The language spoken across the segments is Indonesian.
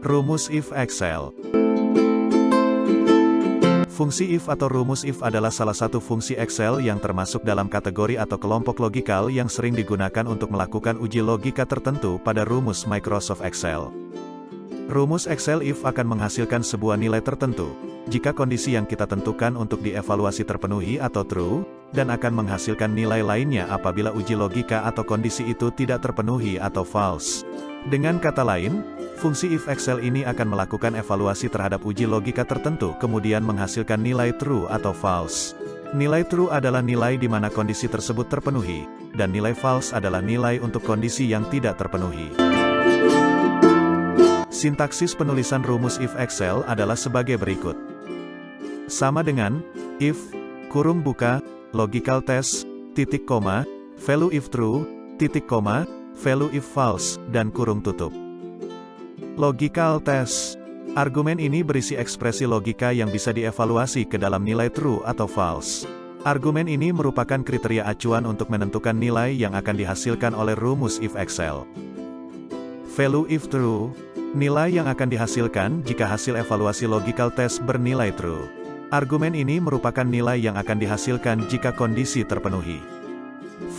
Rumus if Excel. Fungsi if atau rumus if adalah salah satu fungsi Excel yang termasuk dalam kategori atau kelompok logikal yang sering digunakan untuk melakukan uji logika tertentu pada rumus Microsoft Excel. Rumus Excel if akan menghasilkan sebuah nilai tertentu, jika kondisi yang kita tentukan untuk dievaluasi terpenuhi atau true, dan akan menghasilkan nilai lainnya apabila uji logika atau kondisi itu tidak terpenuhi atau false. Dengan kata lain, fungsi if Excel ini akan melakukan evaluasi terhadap uji logika tertentu kemudian menghasilkan nilai true atau false. Nilai true adalah nilai di mana kondisi tersebut terpenuhi, dan nilai false adalah nilai untuk kondisi yang tidak terpenuhi. Sintaksis penulisan rumus if Excel adalah sebagai berikut. Sama dengan, if, kurung buka, logical test, titik koma, value if true, titik koma, value if false, dan kurung tutup. Logical test. Argumen ini berisi ekspresi logika yang bisa dievaluasi ke dalam nilai true atau false. Argumen ini merupakan kriteria acuan untuk menentukan nilai yang akan dihasilkan oleh rumus if Excel. Value if true. Nilai yang akan dihasilkan jika hasil evaluasi logical test bernilai true. Argumen ini merupakan nilai yang akan dihasilkan jika kondisi terpenuhi.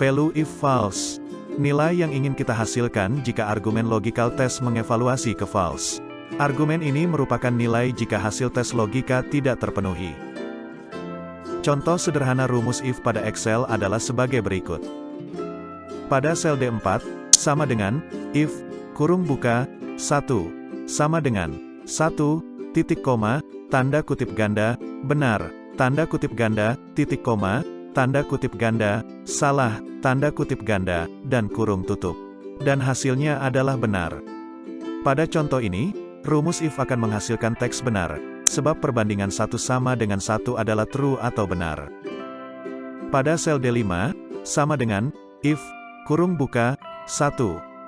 Value if false. Nilai yang ingin kita hasilkan jika argumen logical test mengevaluasi ke false. Argumen ini merupakan nilai jika hasil tes logika tidak terpenuhi. Contoh sederhana rumus if pada Excel adalah sebagai berikut. Pada sel D4, sama dengan, if, kurung buka, 1, sama dengan, 1, titik koma, tanda kutip ganda, benar, tanda kutip ganda, titik koma, tanda kutip ganda, salah, tanda kutip ganda, dan kurung tutup. Dan hasilnya adalah benar. Pada contoh ini, rumus if akan menghasilkan teks benar, sebab perbandingan 1 sama dengan 1 adalah true atau benar. Pada sel D5, sama dengan, if, kurung buka, 1,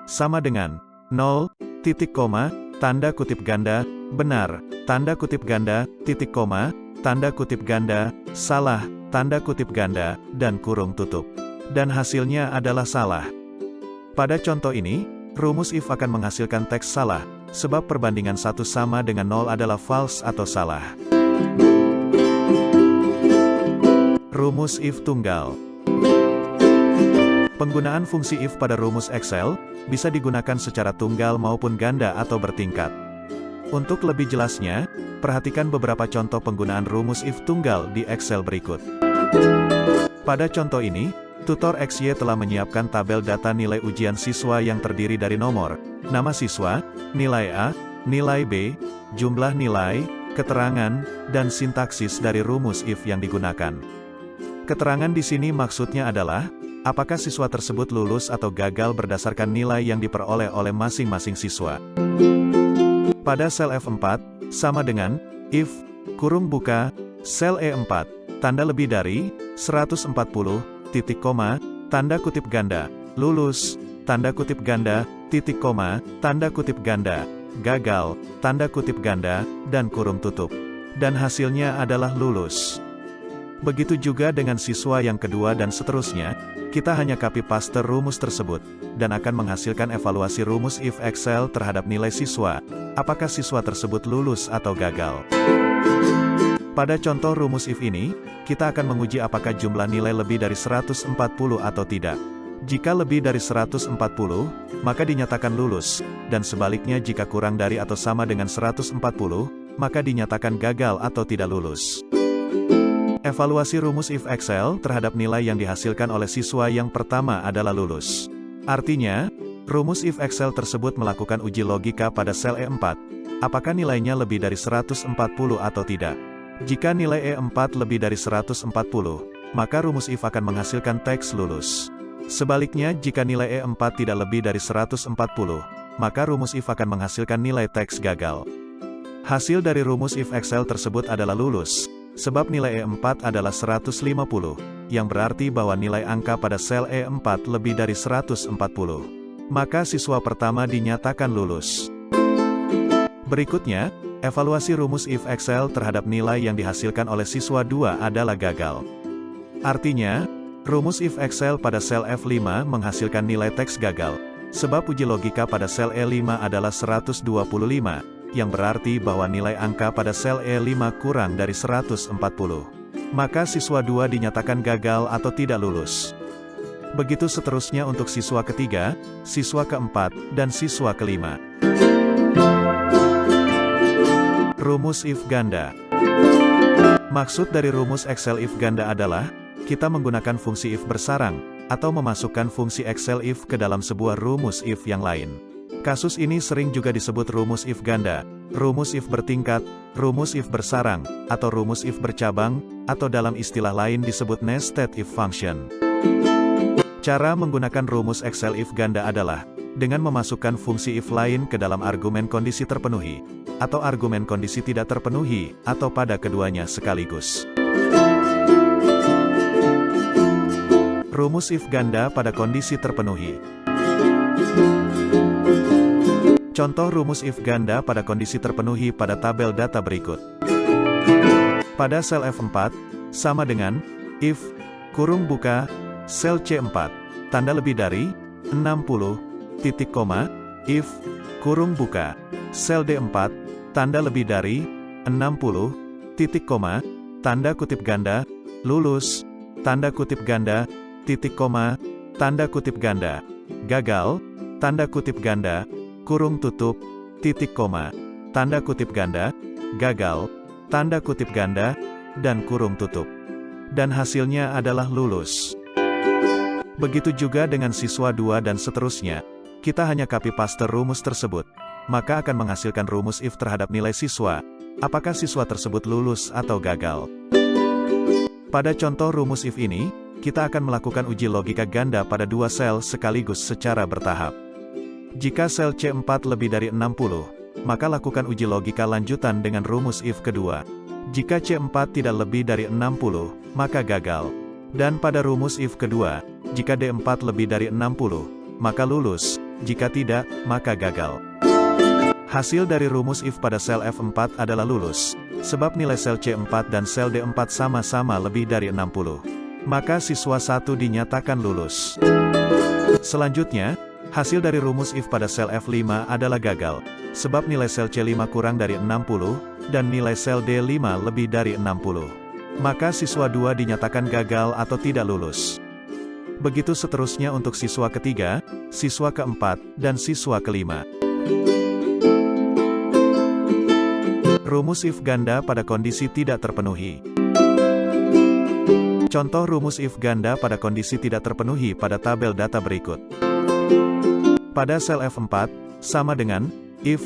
sama dengan, 0, titik koma, tanda kutip ganda, benar, tanda kutip ganda, titik koma, tanda kutip ganda, salah, tanda kutip ganda, dan kurung tutup. Dan hasilnya adalah salah. Pada contoh ini, rumus if akan menghasilkan teks salah, sebab perbandingan 1 sama dengan 0 adalah false atau salah. Rumus if tunggal. Penggunaan fungsi if pada rumus Excel, bisa digunakan secara tunggal maupun ganda atau bertingkat. Untuk lebih jelasnya, perhatikan beberapa contoh penggunaan rumus if tunggal di Excel berikut. Pada contoh ini, tutor XY telah menyiapkan tabel data nilai ujian siswa yang terdiri dari nomor, nama siswa, nilai A, nilai B, jumlah nilai, keterangan, dan sintaksis dari rumus if yang digunakan. Keterangan di sini maksudnya adalah, apakah siswa tersebut lulus atau gagal berdasarkan nilai yang diperoleh oleh masing-masing siswa. Pada sel F4, sama dengan, if, kurung buka, sel E4, tanda lebih dari, 140, titik koma, tanda kutip ganda, lulus, tanda kutip ganda, titik koma, tanda kutip ganda, gagal, tanda kutip ganda, dan kurung tutup. Dan hasilnya adalah lulus. Begitu juga dengan siswa yang kedua dan seterusnya, kita hanya copy paste rumus tersebut, dan akan menghasilkan evaluasi rumus if Excel terhadap nilai siswa, apakah siswa tersebut lulus atau gagal. Pada contoh rumus if ini, kita akan menguji apakah jumlah nilai lebih dari 140 atau tidak. Jika lebih dari 140, maka dinyatakan lulus, dan sebaliknya jika kurang dari atau sama dengan 140, maka dinyatakan gagal atau tidak lulus. Evaluasi rumus if Excel terhadap nilai yang dihasilkan oleh siswa yang pertama adalah lulus. Artinya, rumus if Excel tersebut melakukan uji logika pada sel E4, apakah nilainya lebih dari 140 atau tidak. Jika nilai E4 lebih dari 140, maka rumus if akan menghasilkan teks lulus. Sebaliknya jika nilai E4 tidak lebih dari 140, maka rumus if akan menghasilkan nilai teks gagal. Hasil dari rumus if Excel tersebut adalah lulus, sebab nilai E4 adalah 150, yang berarti bahwa nilai angka pada sel E4 lebih dari 140. Maka siswa pertama dinyatakan lulus. Berikutnya, evaluasi rumus if Excel terhadap nilai yang dihasilkan oleh siswa 2 adalah gagal. Artinya, rumus if Excel pada sel F5 menghasilkan nilai teks gagal, sebab uji logika pada sel E5 adalah 125, yang berarti bahwa nilai angka pada sel E5 kurang dari 140. Maka siswa 2 dinyatakan gagal atau tidak lulus. Begitu seterusnya untuk siswa ketiga, siswa keempat, dan siswa kelima. Rumus if ganda. Maksud dari rumus Excel if ganda adalah, kita menggunakan fungsi if bersarang, atau memasukkan fungsi Excel if ke dalam sebuah rumus if yang lain. Kasus ini sering juga disebut rumus if ganda, rumus if bertingkat, rumus if bersarang, atau rumus if bercabang, atau dalam istilah lain disebut nested if function. Cara menggunakan rumus Excel if ganda adalah, dengan memasukkan fungsi if lain ke dalam argumen kondisi terpenuhi, atau argumen kondisi tidak terpenuhi, atau pada keduanya sekaligus. Rumus if ganda pada kondisi terpenuhi. Contoh rumus if ganda pada kondisi terpenuhi pada tabel data berikut. Pada sel F4, sama dengan, if, kurung buka, sel C4, tanda lebih dari, 60, titik koma, if, kurung buka, sel D4, tanda lebih dari, 60, titik koma, tanda kutip ganda, lulus, tanda kutip ganda, titik koma, tanda kutip ganda, gagal, tanda kutip ganda, kurung tutup, titik koma, tanda kutip ganda, gagal, tanda kutip ganda, dan kurung tutup. Dan hasilnya adalah lulus. Begitu juga dengan siswa 2 dan seterusnya, kita hanya copy paste rumus tersebut, maka akan menghasilkan rumus if terhadap nilai siswa, apakah siswa tersebut lulus atau gagal. Pada contoh rumus if ini, kita akan melakukan uji logika ganda pada dua sel sekaligus secara bertahap. Jika sel C4 lebih dari 60, maka lakukan uji logika lanjutan dengan rumus if kedua. Jika C4 tidak lebih dari 60, maka gagal. Dan pada rumus if kedua, jika D4 lebih dari 60, maka lulus, jika tidak, maka gagal. Hasil dari rumus if pada sel F4 adalah lulus, sebab nilai sel C4 dan sel D4 sama-sama lebih dari 60. Maka siswa 1 dinyatakan lulus. Selanjutnya, hasil dari rumus if pada sel F5 adalah gagal, sebab nilai sel C5 kurang dari 60, dan nilai sel D5 lebih dari 60. Maka siswa 2 dinyatakan gagal atau tidak lulus. Begitu seterusnya untuk siswa ketiga, siswa keempat, dan siswa kelima. Rumus if ganda pada kondisi tidak terpenuhi. Contoh rumus if ganda pada kondisi tidak terpenuhi pada tabel data berikut. Pada sel F4, sama dengan, if,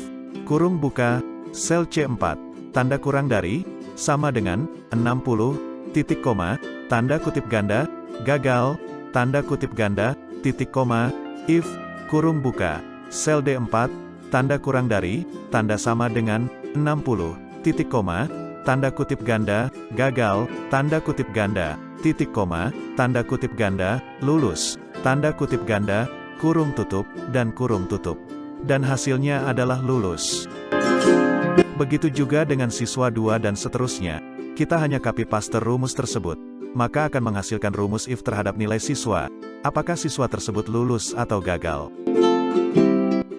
kurung buka, sel C4, tanda kurang dari, sama dengan, 60, titik koma, tanda kutip ganda, gagal, tanda kutip ganda, titik koma, if, kurung buka, sel D4, tanda kurang dari, tanda sama dengan, 60, titik koma, tanda kutip ganda, gagal, tanda kutip ganda, titik koma, tanda kutip ganda, lulus, tanda kutip ganda, kurung tutup, dan kurung tutup. Dan hasilnya adalah lulus. Begitu juga dengan siswa 2 dan seterusnya, kita hanya copy paste rumus tersebut, maka akan menghasilkan rumus if terhadap nilai siswa, apakah siswa tersebut lulus atau gagal.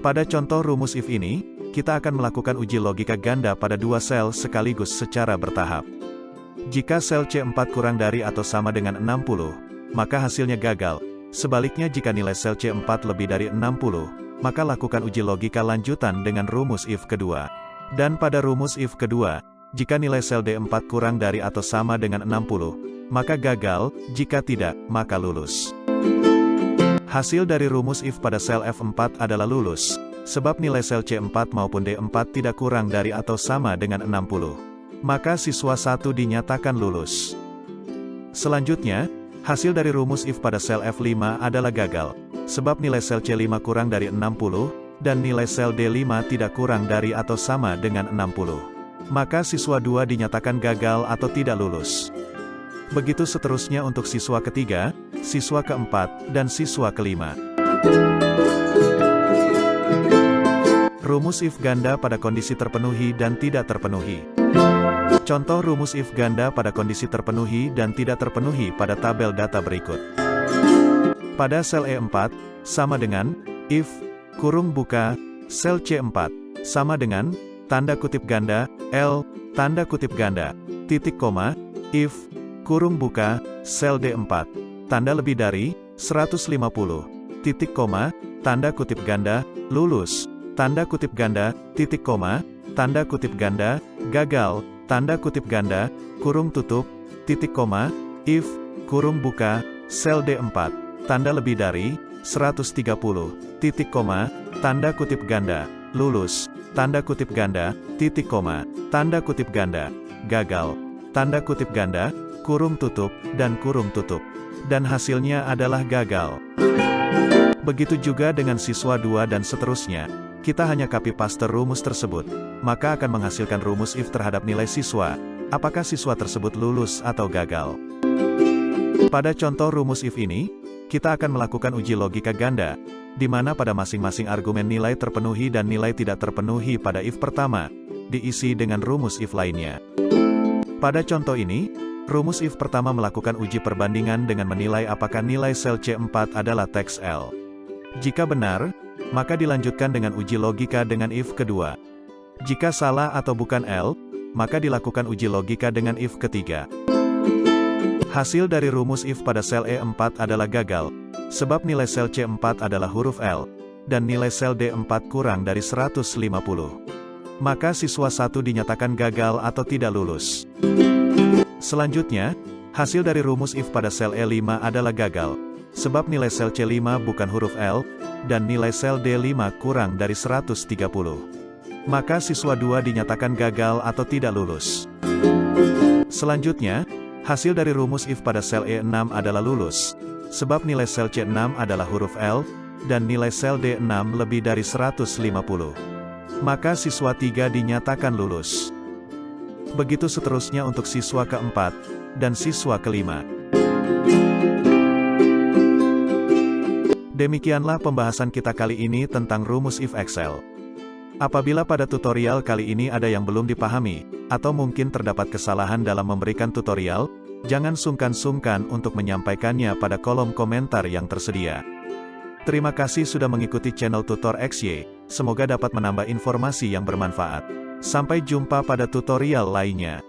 Pada contoh rumus if ini, kita akan melakukan uji logika ganda pada dua sel sekaligus secara bertahap. Jika sel C4 kurang dari atau sama dengan 60, maka hasilnya gagal. Sebaliknya jika nilai sel C4 lebih dari 60, maka lakukan uji logika lanjutan dengan rumus if kedua. Dan pada rumus if kedua, jika nilai sel D4 kurang dari atau sama dengan 60, maka gagal, jika tidak, maka lulus. Hasil dari rumus if pada sel F4 adalah lulus, sebab nilai sel C4 maupun D4 tidak kurang dari atau sama dengan 60. Maka siswa 1 dinyatakan lulus. Selanjutnya, hasil dari rumus if pada sel F5 adalah gagal, sebab nilai sel C5 kurang dari 60, dan nilai sel D5 tidak kurang dari atau sama dengan 60. Maka siswa 2 dinyatakan gagal atau tidak lulus. Begitu seterusnya untuk siswa ketiga, siswa keempat, dan siswa kelima. Rumus if ganda pada kondisi terpenuhi dan tidak terpenuhi. Contoh rumus if ganda pada kondisi terpenuhi dan tidak terpenuhi pada tabel data berikut. Pada sel E4, sama dengan, if, kurung buka, sel C4, sama dengan, tanda kutip ganda, L, tanda kutip ganda, titik koma, if, kurung buka, sel D4, tanda lebih dari, 150, titik koma, tanda kutip ganda, lulus, tanda kutip ganda, titik koma, tanda kutip ganda, gagal, tanda kutip ganda, kurung tutup, titik koma, if, kurung buka, sel D4, tanda lebih dari, 130, titik koma, tanda kutip ganda, lulus, tanda kutip ganda, titik koma, tanda kutip ganda, gagal, tanda kutip ganda, kurung tutup, dan kurung tutup. Dan hasilnya adalah gagal. Begitu juga dengan siswa 2 dan seterusnya. Kita hanya copy-paste rumus tersebut, maka akan menghasilkan rumus if terhadap nilai siswa. Apakah siswa tersebut lulus atau gagal? Pada contoh rumus if ini, kita akan melakukan uji logika ganda, di mana pada masing-masing argumen nilai terpenuhi dan nilai tidak terpenuhi pada if pertama, diisi dengan rumus if lainnya. Pada contoh ini, rumus if pertama melakukan uji perbandingan dengan menilai apakah nilai sel C4 adalah teks L. Jika benar, maka dilanjutkan dengan uji logika dengan if kedua. Jika salah atau bukan L, maka dilakukan uji logika dengan if ketiga. Hasil dari rumus if pada sel E4 adalah gagal, sebab nilai sel C4 adalah huruf L, dan nilai sel D4 kurang dari 150. Maka siswa 1 dinyatakan gagal atau tidak lulus. Selanjutnya, hasil dari rumus if pada sel E5 adalah gagal, sebab nilai sel C5 bukan huruf L, dan nilai sel D5 kurang dari 130. Maka siswa 2 dinyatakan gagal atau tidak lulus. Selanjutnya, hasil dari rumus if pada sel E6 adalah lulus, sebab nilai sel C6 adalah huruf L, dan nilai sel D6 lebih dari 150. Maka siswa 3 dinyatakan lulus. Begitu seterusnya untuk siswa keempat, dan siswa kelima. Demikianlah pembahasan kita kali ini tentang rumus if Excel. Apabila pada tutorial kali ini ada yang belum dipahami, atau mungkin terdapat kesalahan dalam memberikan tutorial, jangan sungkan-sungkan untuk menyampaikannya pada kolom komentar yang tersedia. Terima kasih sudah mengikuti channel Tutor XY, semoga dapat menambah informasi yang bermanfaat. Sampai jumpa pada tutorial lainnya.